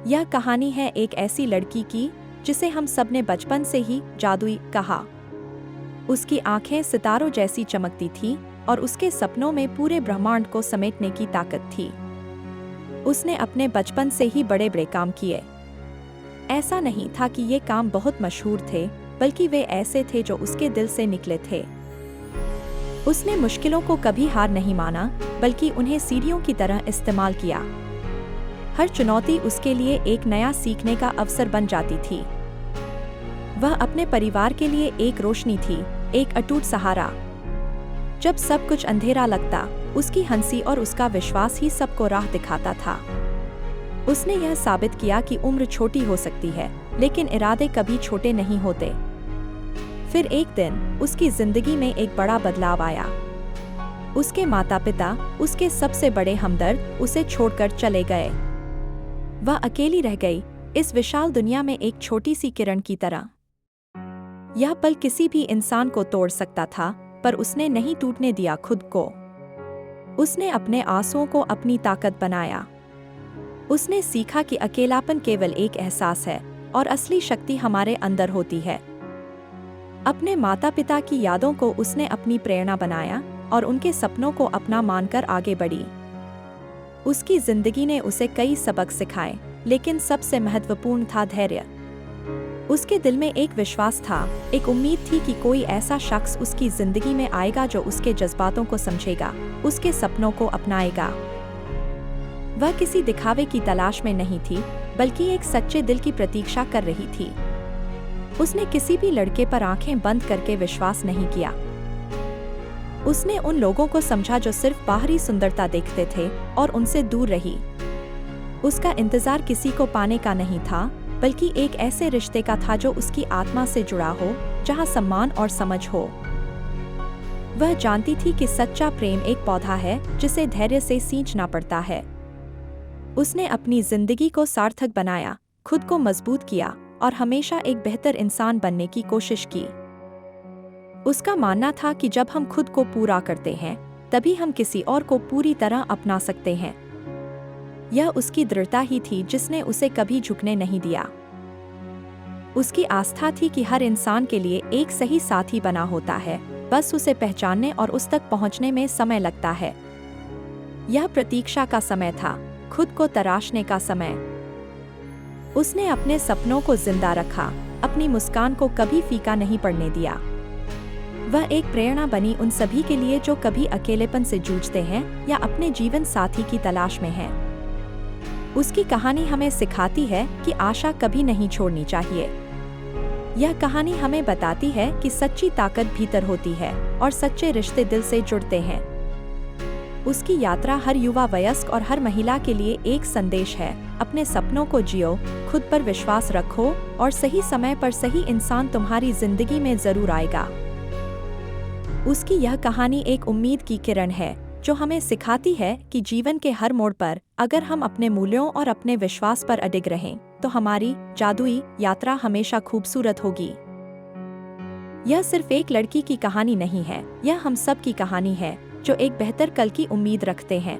यह कहानी है एक ऐसी लड़की की जिसे हम सब ने बचपन से ही जादुई कहा। उसकी आंखें सितारों जैसी चमकती थीं और उसके सपनों में पूरे ब्रह्मांड को समेटने की ताकत थी। उसने अपने बचपन से ही बड़े बड़े काम किए। ऐसा नहीं था कि ये काम बहुत मशहूर थे, बल्कि वे ऐसे थे जो उसके दिल से निकले थे। उसने मुश्किलों को कभी हार नहीं माना, बल्कि उन्हें सीढ़ियों की तरह इस्तेमाल किया। हर चुनौती उसके लिए एक नया सीखने का अवसर बन जाती थी। वह अपने परिवार के लिए एक रोशनी थी, एक अटूट सहारा। जब सब कुछ अंधेरा लगता, उसकी हंसी और उसका विश्वास ही सबको राह दिखाता था। उसने यह साबित किया कि उम्र छोटी हो सकती है, लेकिन इरादे कभी छोटे नहीं होते। फिर एक दिन उसकी जिंदगी में एक बड़ा बदलाव आया। उसके माता पिता, उसके सबसे बड़े हमदर्द, उसे छोड़कर चले गए। वह अकेली रह गई इस विशाल दुनिया में एक छोटी सी किरण की तरह। यह पल किसी भी इंसान को तोड़ सकता था, पर उसने नहीं टूटने दिया खुद को। उसने अपने आंसुओं को अपनी ताकत बनाया। उसने सीखा कि अकेलापन केवल एक एहसास है और असली शक्ति हमारे अंदर होती है। अपने माता पिता की यादों को उसने अपनी प्रेरणा बनाया और उनके सपनों को अपना मानकर आगे बढ़ी। उसकी जिंदगी ने उसे कई सबक सिखाए, लेकिन सबसे महत्वपूर्ण था धैर्य। उसके दिल में एक विश्वास था, एक उम्मीद थी कि कोई ऐसा शख्स उसकी जिंदगी में आएगा जो उसके जज्बातों को समझेगा, उसके सपनों को अपनाएगा। वह किसी दिखावे की तलाश में नहीं थी, बल्कि एक सच्चे दिल की प्रतीक्षा कर रही थी। उसने किसी भी लड़के पर आंखें बंद करके विश्वास नहीं किया। उसने उन लोगों को समझा जो सिर्फ बाहरी सुंदरता देखते थे और उनसे दूर रही। उसका इंतजार किसी को पाने का नहीं था, बल्कि एक ऐसे रिश्ते का था जो उसकी आत्मा से जुड़ा हो, जहां सम्मान और समझ हो। वह जानती थी कि सच्चा प्रेम एक पौधा है जिसे धैर्य से सींचना पड़ता है। उसने अपनी जिंदगी को सार्थक बनाया, खुद को मजबूत किया और हमेशा एक बेहतर इंसान बनने की कोशिश की। उसका मानना था कि जब हम खुद को पूरा करते हैं, तभी हम किसी और को पूरी तरह अपना सकते हैं। यह उसकी दृढ़ता ही थी जिसने उसे कभी झुकने नहीं दिया। उसकी आस्था थी कि हर इंसान के लिए एक सही साथी बना होता है, बस उसे पहचानने और उस तक पहुंचने में समय लगता है। यह प्रतीक्षा का समय था, खुद को तराशने का समय। उसने अपने सपनों को जिंदा रखा, अपनी मुस्कान को कभी फीका नहीं पड़ने दिया। वह एक प्रेरणा बनी उन सभी के लिए जो कभी अकेलेपन से जूझते हैं या अपने जीवन साथी की तलाश में हैं। उसकी कहानी हमें सिखाती है कि आशा कभी नहीं छोड़नी चाहिए। यह कहानी हमें बताती है कि सच्ची ताकत भीतर होती है और सच्चे रिश्ते दिल से जुड़ते हैं। उसकी यात्रा हर युवा, वयस्क और हर महिला के लिए एक संदेश है। अपने सपनों को जियो, खुद पर विश्वास रखो और सही समय पर सही इंसान तुम्हारी जिंदगी में जरूर आएगा। उसकी यह कहानी एक उम्मीद की किरण है जो हमें सिखाती है कि जीवन के हर मोड़ पर अगर हम अपने मूल्यों और अपने विश्वास पर अडिग रहें, तो हमारी जादुई यात्रा हमेशा खूबसूरत होगी। यह सिर्फ एक लड़की की कहानी नहीं है, यह हम सब की कहानी है जो एक बेहतर कल की उम्मीद रखते हैं।